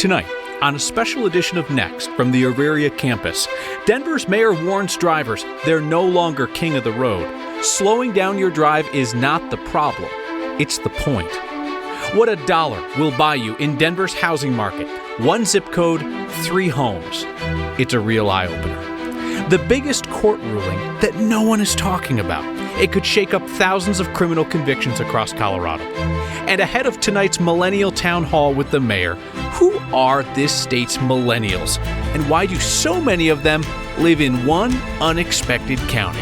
Tonight, on a special edition of Next from the Auraria Campus, Denver's mayor warns drivers they're no longer king of the road. Slowing down your drive is not the problem, it's the point. What a dollar will buy you in Denver's housing market. One zip code, 3 homes. It's a real eye-opener. The biggest court ruling that no one is talking about. It could shake up thousands of criminal convictions across Colorado. And ahead of tonight's Millennial Town Hall with the mayor, who are this state's millennials? And why do so many of them live in one unexpected county?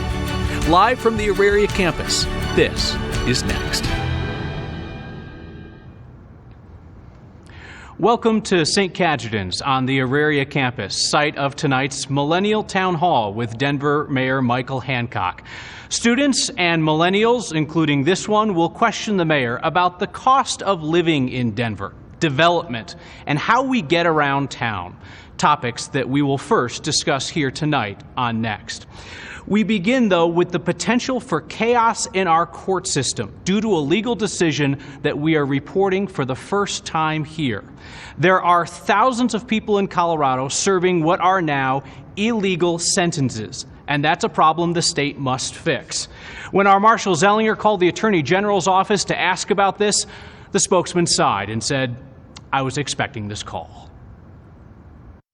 Live from the Auraria Campus, this is Next. Welcome to St. Cajetan's on the Auraria Campus, site of tonight's Millennial Town Hall with Denver Mayor Michael Hancock. Students and millennials, including this one, will question the mayor about the cost of living in Denver, development, and how we get around town. Topics that we will first discuss here tonight on Next. We begin, though, with the potential for chaos in our court system due to a legal decision that we are reporting for the first time here. There are thousands of people in Colorado serving what are now illegal sentences, and that's a problem the state must fix. When our Marshal Zellinger called the Attorney General's office to ask about this, the spokesman sighed and said, "I was expecting this call."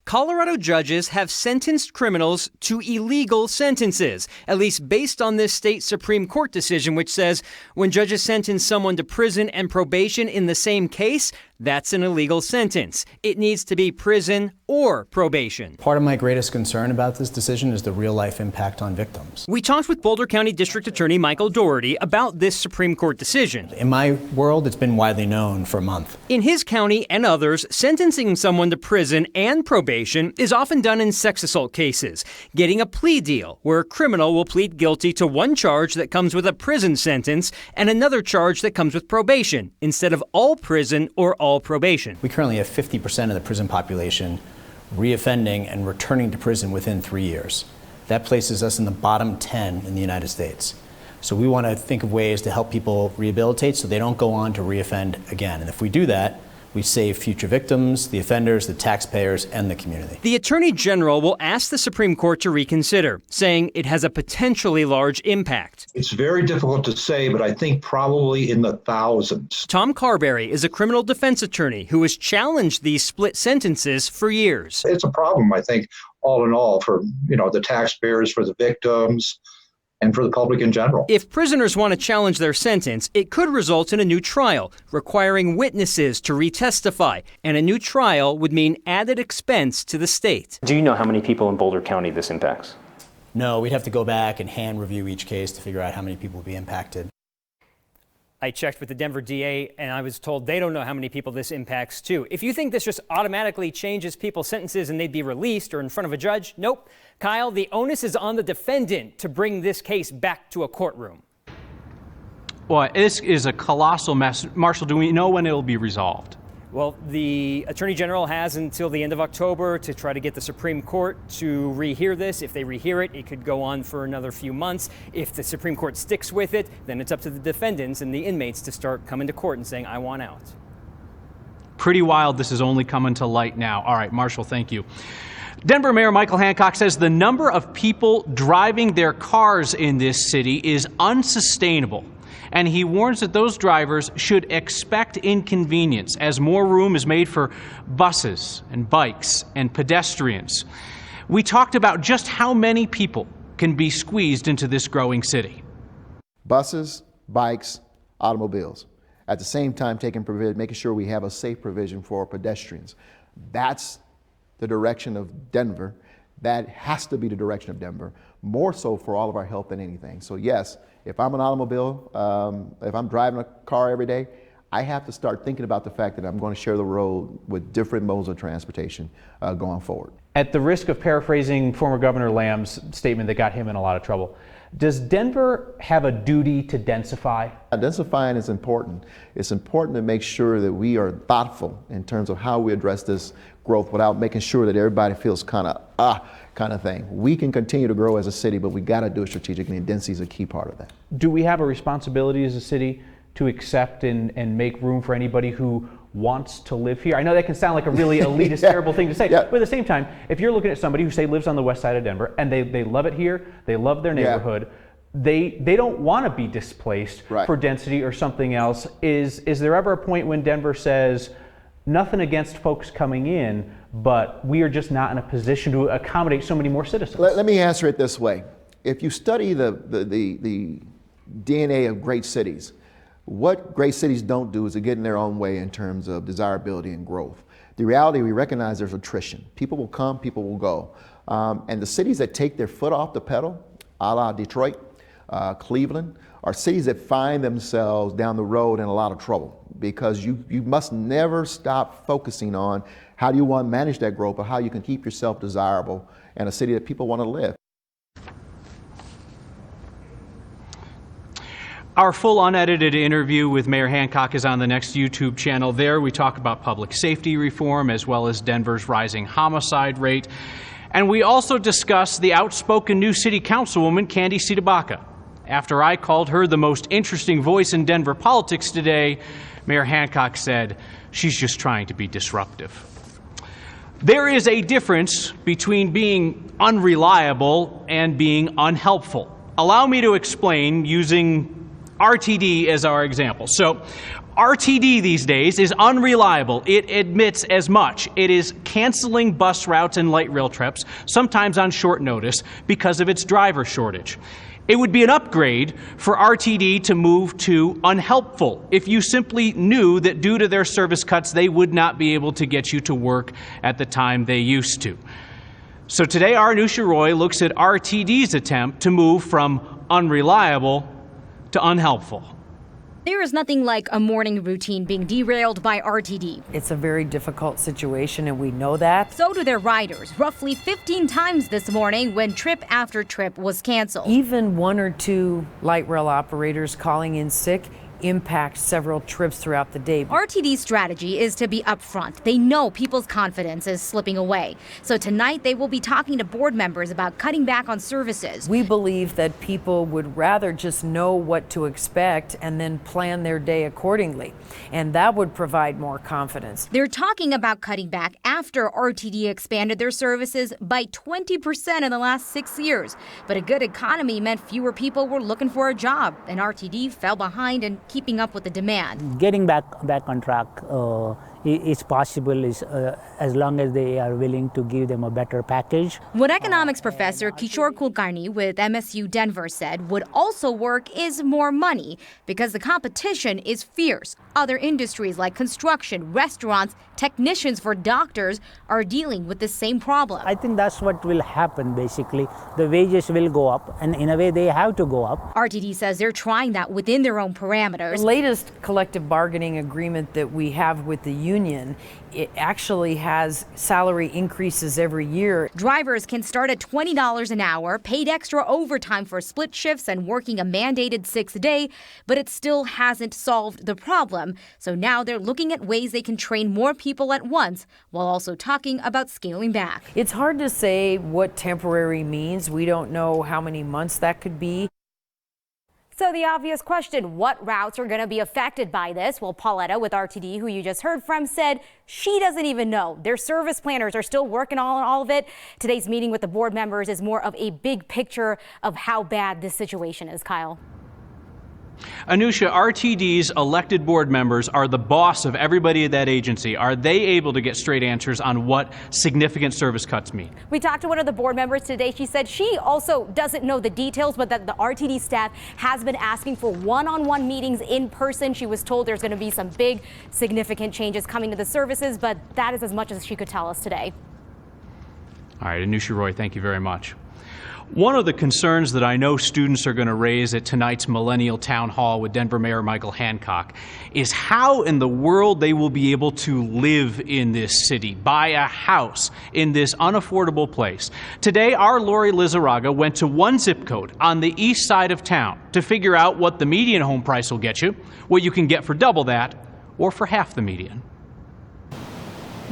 Colorado judges have sentenced criminals to illegal sentences, at least based on this state Supreme Court decision, which says when judges sentence someone to prison and probation in the same case, that's an illegal sentence. It needs to be prison or probation. Part of my greatest concern about this decision is the real-life impact on victims. We talked with Boulder County District Attorney Michael Doherty about this Supreme Court decision. In my world, it's been widely known for a month. In his county and others, sentencing someone to prison and probation is often done in sex assault cases, getting a plea deal where a criminal will plead guilty to one charge that comes with a prison sentence and another charge that comes with probation, instead of all prison or all probation. We currently have 50% of the prison population reoffending and returning to prison within 3 years. That places us in the bottom 10 in the United States. So we want to think of ways to help people rehabilitate so they don't go on to reoffend again. And if we do that, we save future victims, the offenders, the taxpayers, and the community. The Attorney General will ask the Supreme Court to reconsider, saying it has a potentially large impact. It's very difficult to say, but I think probably in the thousands. Tom Carberry is a criminal defense attorney who has challenged these split sentences for years. It's a problem, I think, all in all, for the taxpayers, for the victims, and for the public in general. If prisoners want to challenge their sentence, it could result in a new trial, requiring witnesses to retestify, and a new trial would mean added expense to the state. Do you know how many people in Boulder County this impacts? No, we'd have to go back and hand review each case to figure out how many people would be impacted. I checked with the Denver DA, and I was told they don't know how many people this impacts, too. If you think this just automatically changes people's sentences and they'd be released or in front of a judge, nope. Kyle, the onus is on the defendant to bring this case back to a courtroom. Well, this is a colossal mess. Marshall, do we know when it'll be resolved? Well, the Attorney General has until the end of October to try to get the Supreme Court to rehear this. If they rehear it, it could go on for another few months. If the Supreme Court sticks with it, then it's up to the defendants and the inmates to start coming to court and saying, I want out. Pretty wild this is only coming to light now. All right, Marshall, thank you. Denver Mayor Michael Hancock says the number of people driving their cars in this city is unsustainable. And he warns that those drivers should expect inconvenience as more room is made for buses and bikes and pedestrians. We talked about just how many people can be squeezed into this growing city. Buses, bikes, automobiles. At the same time, making sure we have a safe provision for pedestrians. That's the direction of Denver. That has to be the direction of Denver, more so for all of our health than anything. So yes, if I'm an automobile, if I'm driving a car every day, I have to start thinking about the fact that I'm going to share the road with different modes of transportation going forward. At the risk of paraphrasing former Governor Lamb's statement that got him in a lot of trouble, does Denver have a duty to densify? Densifying is important. It's important to make sure that we are thoughtful in terms of how we address this growth without making sure that everybody feels kind of thing. We can continue to grow as a city, but we got to do it strategically, and density is a key part of that. Do we have a responsibility as a city to accept and make room for anybody who wants to live here? I know that can sound like a really elitist, terrible thing to say, but at the same time, if you're looking at somebody who, say, lives on the west side of Denver and they love it here, they love their neighborhood, they don't want to be displaced for density or something else. Is there ever a point when Denver says, nothing against folks coming in, but we are just not in a position to accommodate so many more citizens? Let me answer it this way. If you study the DNA of great cities, what great cities don't do is to get in their own way in terms of desirability and growth. The reality, we recognize there's attrition. People will come, people will go. And the cities that take their foot off the pedal, a la Detroit, Cleveland, are cities that find themselves down the road in a lot of trouble, because you must never stop focusing on how do you want to manage that growth, but how you can keep yourself desirable in a city that people want to live. Our full unedited interview with Mayor Hancock is on the next YouTube channel. There we talk about public safety reform as well as Denver's rising homicide rate. And we also discuss the outspoken new city councilwoman, Candy Citabacca. After I called her the most interesting voice in Denver politics today, Mayor Hancock said she's just trying to be disruptive. There is a difference between being unreliable and being unhelpful. Allow me to explain using RTD as our example. So RTD these days is unreliable. It admits as much. It is canceling bus routes and light rail trips, sometimes on short notice, because of its driver shortage. It would be an upgrade for RTD to move to unhelpful if you simply knew that due to their service cuts, they would not be able to get you to work at the time they used to. So today, Auraria Roy looks at RTD's attempt to move from unreliable to unhelpful. There is nothing like a morning routine being derailed by RTD. It's a very difficult situation, and we know that. So do their riders, roughly 15 times this morning when trip after trip was canceled. Even one or two light rail operators calling in sick impact several trips throughout the day. RTD's strategy is to be upfront. They know people's confidence is slipping away. So tonight they will be talking to board members about cutting back on services. We believe that people would rather just know what to expect and then plan their day accordingly. And that would provide more confidence. They're talking about cutting back after RTD expanded their services by 20% in the last 6 years. But a good economy meant fewer people were looking for a job, and RTD fell behind in keeping up with the demand. Getting back on track is possible as long as they are willing to give them a better package. What economics professor Kishore Kulkarni with MSU Denver said would also work is more money, because the competition is fierce. Other industries like construction, restaurants, technicians for doctors are dealing with the same problem. I think that's what will happen basically. The wages will go up, and in a way they have to go up. RTD says they're trying that within their own parameters. The latest collective bargaining agreement that we have with the union, it actually has salary increases every year. Drivers can start at $20 an hour, paid extra overtime for split shifts and working a mandated 6th day, but it still hasn't solved the problem. So now they're looking at ways they can train more people at once while also talking about scaling back. It's hard to say what temporary means. We don't know how many months that could be. So the obvious question, what routes are going to be affected by this? Well, Pauletta with RTD, who you just heard from, said she doesn't even know. Their service planners are still working on all of it. Today's meeting with the board members is more of a big picture of how bad this situation is, Kyle. Anusha, RTD's elected board members are the boss of everybody at that agency. Are they able to get straight answers on what significant service cuts mean? We talked to one of the board members today. She said she also doesn't know the details, but that the RTD staff has been asking for one-on-one meetings in person. She was told there's going to be some big, significant changes coming to the services, but that is as much as she could tell us today. All right, Anusha Roy, thank you very much. One of the concerns that I know students are going to raise at tonight's Millennial Town Hall with Denver Mayor Michael Hancock is how in the world they will be able to live in this city, buy a house in this unaffordable place. Today, our Lori Lizarraga went to one zip code on the east side of town to figure out what the median home price will get you, what you can get for double that, or for half the median.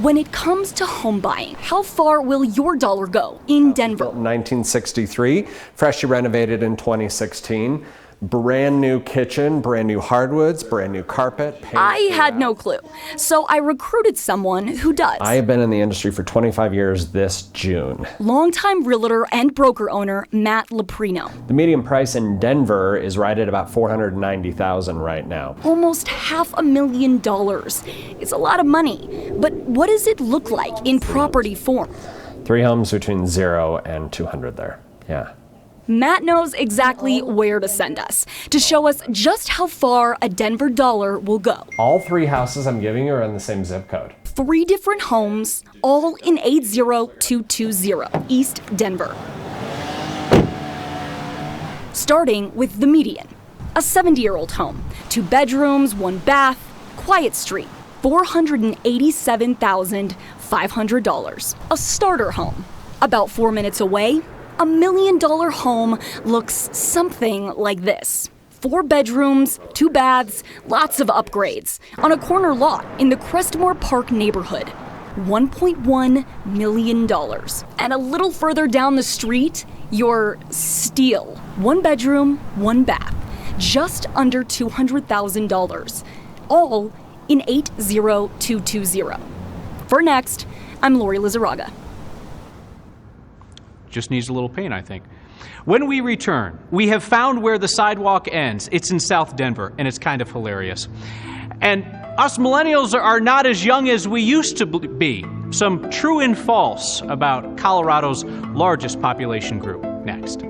When it comes to home buying, how far will your dollar go in Denver? Built in 1963, freshly renovated in 2016. brand new kitchen, brand new hardwoods, brand new carpet. Paint. I had no clue, so I recruited someone who does. I have been in the industry for 25 years this June. Longtime realtor and broker owner Matt Leprino. The median price in Denver is right at about $490,000 right now. Almost $500,000. It's a lot of money, but what does it look like in property form? 3 homes between 0 and 200 there, yeah. Matt knows exactly where to send us to show us just how far a Denver dollar will go. All 3 houses I'm giving you are in the same zip code. 3 different homes, all in 80220 East Denver. Starting with the median, a 70-year-old home, 2 bedrooms, 1 bath, quiet street, $487,500. A starter home, about 4 minutes away. A $1 million home looks something like this. 4 bedrooms, 2 baths, lots of upgrades, on a corner lot in the Crestmore Park neighborhood. $1.1 million. And a little further down the street, your steal. 1 bedroom, 1 bath, just under $200,000. All in 80220. For Next, I'm Lori Lizarraga. Just needs a little paint, I think. When we return, we have found where the sidewalk ends. It's in South Denver, and it's kind of hilarious. And us millennials are not as young as we used to be. Some true and false about Colorado's largest population group. Next.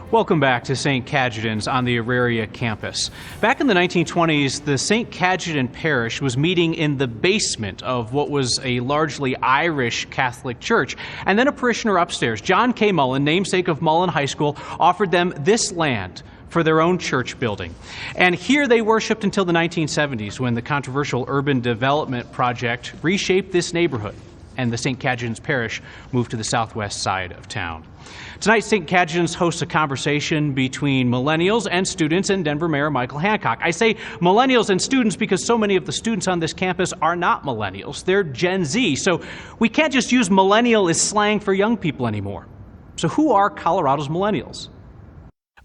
Welcome back to St. Cajetan's on the Auraria Campus. Back in the 1920s, the St. Cajetan Parish was meeting in the basement of what was a largely Irish Catholic church. And then a parishioner upstairs, John K. Mullen, namesake of Mullen High School, offered them this land for their own church building. And here they worshiped until the 1970s when the controversial urban development project reshaped this neighborhood. and the St. Cajetan's Parish moved to the southwest side of town. Tonight, St. Cajetan's hosts a conversation between millennials and students and Denver Mayor Michael Hancock. I say millennials and students because so many of the students on this campus are not millennials. They're Gen Z, so we can't just use millennial as slang for young people anymore. So who are Colorado's millennials?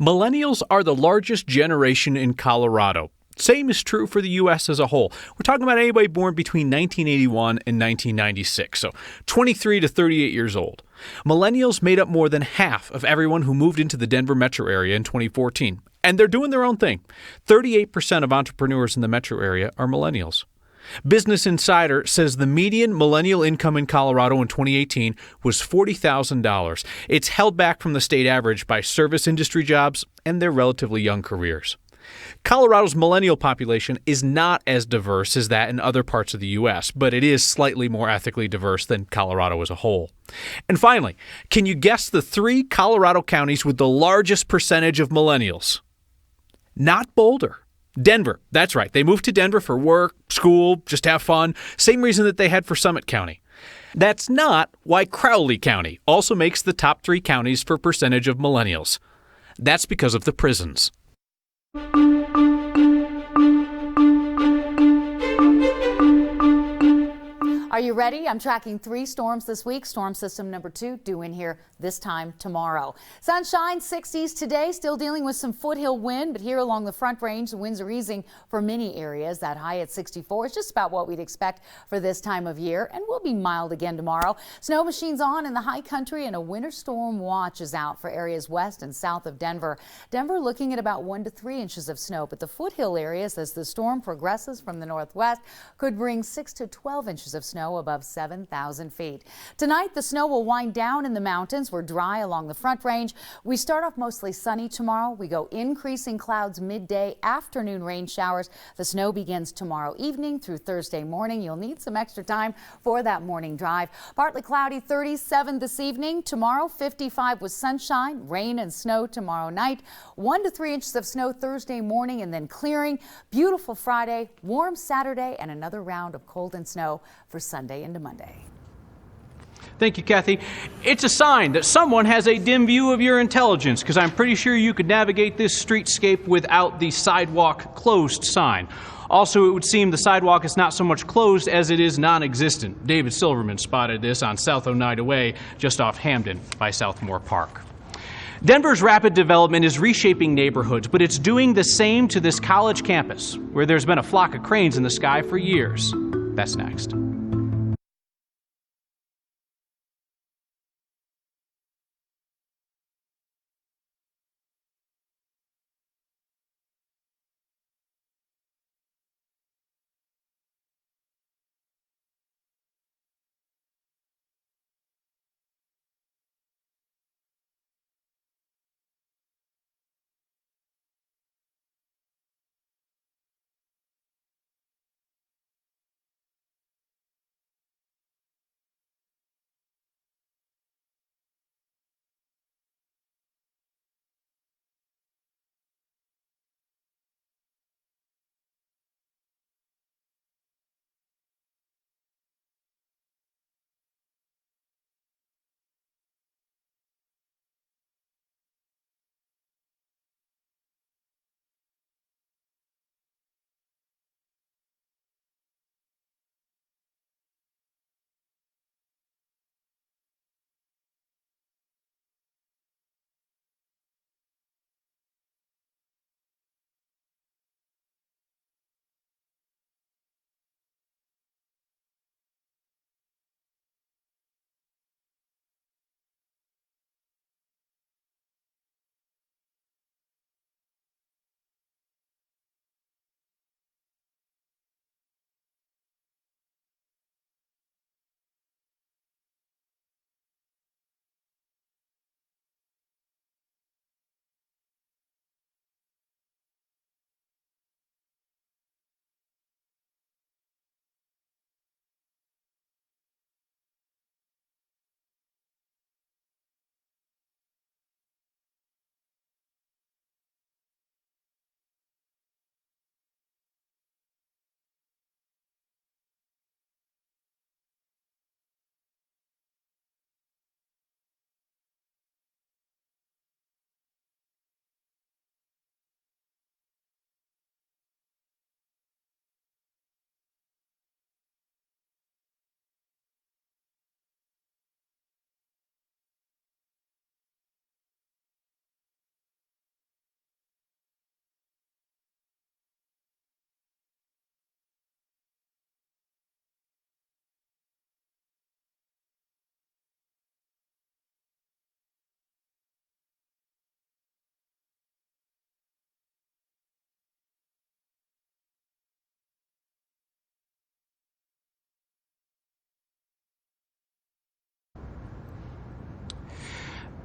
Millennials are the largest generation in Colorado. Same is true for the U.S. as a whole. We're talking about anybody born between 1981 and 1996, so 23 to 38 years old. Millennials made up more than half of everyone who moved into the Denver metro area in 2014, and they're doing their own thing. 38% of entrepreneurs in the metro area are millennials. Business Insider says the median millennial income in Colorado in 2018 was $40,000. It's held back from the state average by service industry jobs and their relatively young careers. Colorado's millennial population is not as diverse as that in other parts of the U.S., but it is slightly more ethnically diverse than Colorado as a whole. And finally, can you guess the 3 Colorado counties with the largest percentage of millennials? Not Boulder. Denver. That's right. They moved to Denver for work, school, just have fun. Same reason that they had for Summit County. That's not why Crowley County also makes the top 3 counties for percentage of millennials. That's because of the prisons. Are you ready? I'm tracking 3 storms this week. Storm system number 2 due in here this time tomorrow. Sunshine, 60s today, still dealing with some foothill wind, but here along the Front Range, the winds are easing for many areas. That high at 64 is just about what we'd expect for this time of year, and will be mild again tomorrow. Snow machines on in the high country, and a winter storm watch is out for areas west and south of Denver. Denver looking at about 1 to 3 inches of snow, but the foothill areas, as the storm progresses from the northwest, could bring 6 to 12 inches of snow above 7,000 feet. Tonight, the snow will wind down in the mountains. We're dry along the Front Range. We start off mostly sunny tomorrow. We go increasing clouds midday, afternoon rain showers. The snow begins tomorrow evening through Thursday morning. You'll need some extra time for that morning drive. Partly cloudy, 37 this evening. Tomorrow, 55 with sunshine, rain and snow tomorrow night. 1 to 3 inches of snow Thursday morning and then clearing. Beautiful Friday, warm Saturday, and another round of cold and snow for Sunday into Monday. Thank you, Kathy. It's a sign that someone has a dim view of your intelligence, because I'm pretty sure you could navigate this streetscape without the sidewalk closed sign. Also, it would seem the sidewalk is not so much closed as it is non-existent. David Silverman spotted this on South Oneida Way, just off Hamden by Southmore Park. Denver's rapid development is reshaping neighborhoods, but it's doing the same to this college campus, where there's been a flock of cranes in the sky for years. That's next.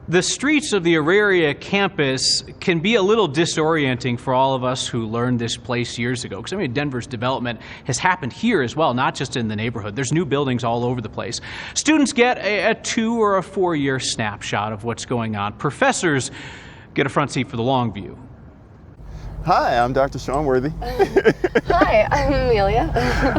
The streets of the Auraria campus can be a little disorienting for all of us who learned this place years ago. Because, I mean, Denver's development has happened here as well, not just in the neighborhood. There's new buildings all over the place. Students get a 2 or a 4 year snapshot of what's going on. Professors get a front seat for the long view. Hi, I'm Dr. Sean Worthy. Hi, I'm Amelia.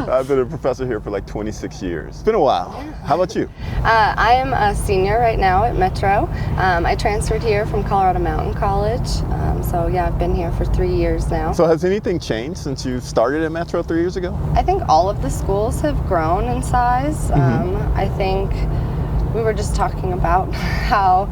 I've been a professor here for like 26 years. It's been a while. How about you? I am a senior right now at Metro. I transferred here from Colorado Mountain College. So yeah, I've been here for 3 years now. So has anything changed since you started at Metro 3 years ago? I think all of the schools have grown in size. I think we were just talking about how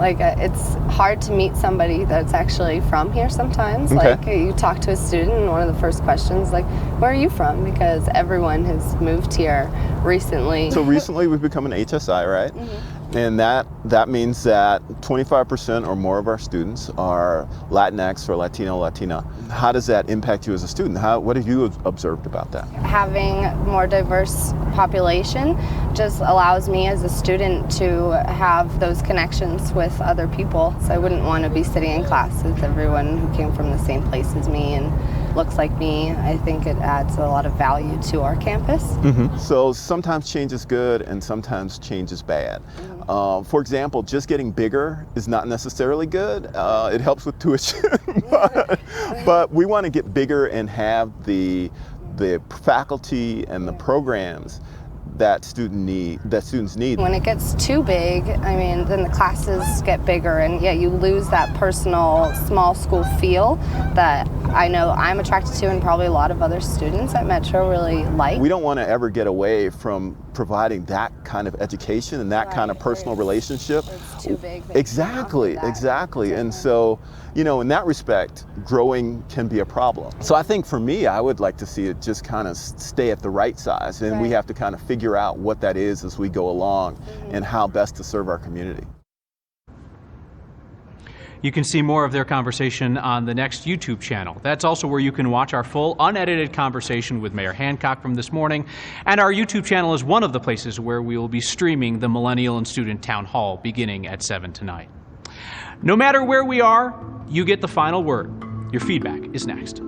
it's hard to meet somebody that's actually from here sometimes. Okay. Like you talk to a student and one of the first questions like, where are you from? Because everyone has moved here recently. So recently we've become an HSI, right? And that means that 25% or more of our students are Latinx or Latino, Latina. How does that impact you as a student? What have you observed about that? Having more diverse population just allows me as a student to have those connections with other people. So I wouldn't want to be sitting in class with everyone who came from the same place as me and looks like me. I think it adds a lot of value to our campus. So sometimes change is good and sometimes change is bad. For example, just getting bigger is not necessarily good. It helps with tuition, but we want to get bigger and have the faculty and the programs that students need. When it gets too big, I mean, then the classes get bigger and you lose that personal small school feel that I know I'm attracted to and probably a lot of other students at Metro really like. We don't want to ever get away from providing that kind of education and that kind of personal relationship. It's too big. Exactly. And so, in that respect, growing can be a problem. So I think for me, I would like to see it just kind of stay at the right size, and we have to kind of figure out what that is as we go along and how best to serve our community. You can see more of their conversation on the next YouTube channel. That's also where you can watch our full, unedited conversation with Mayor Hancock from this morning. And our YouTube channel is one of the places where we will be streaming the Millennial and Student Town Hall beginning at 7 tonight. No matter where we are, you get the final word. Your feedback is next.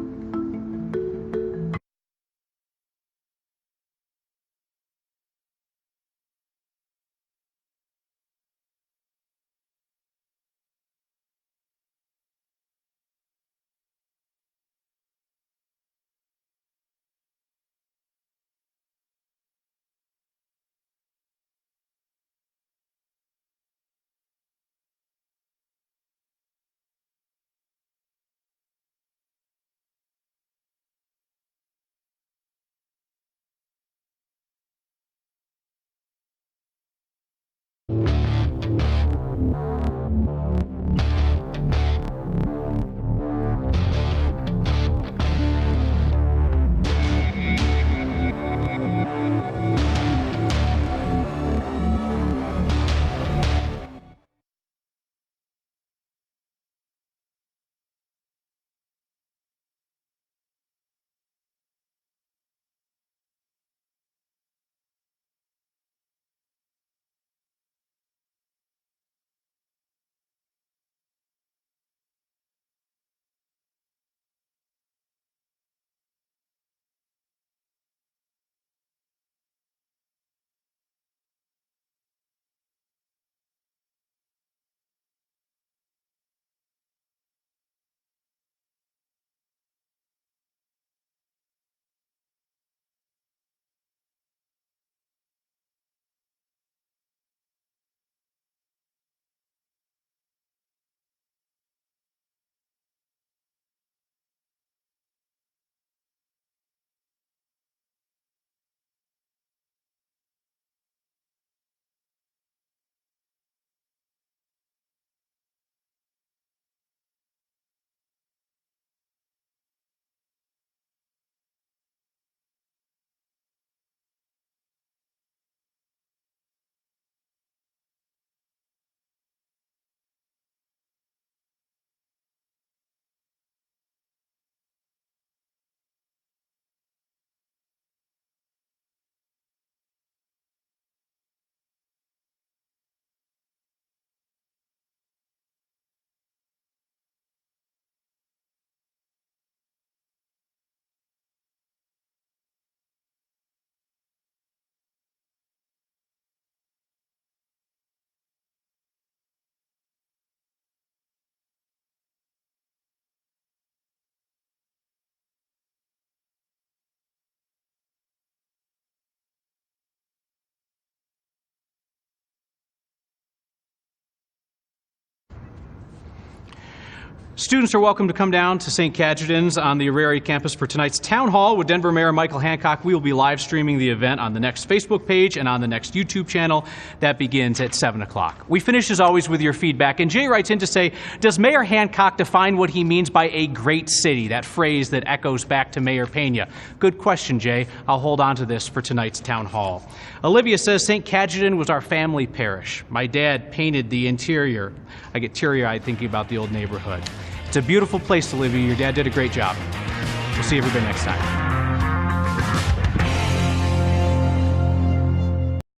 Students are welcome to come down to St. Cajetan's on the Auraria campus for tonight's town hall with Denver Mayor Michael Hancock. We will be live streaming the event on the next Facebook page and on the next YouTube channel. That begins at 7 o'clock. We finish as always with your feedback. And Jay writes in to say, does Mayor Hancock define what he means by a great city? That phrase that echoes back to Mayor Pena. Good question, Jay. I'll hold on to this for tonight's town hall. Olivia says St. Cajetan was our family parish. My dad painted the interior. I get teary-eyed thinking about the old neighborhood. It's a beautiful place to live. Your dad did a great job. We'll see everybody next time.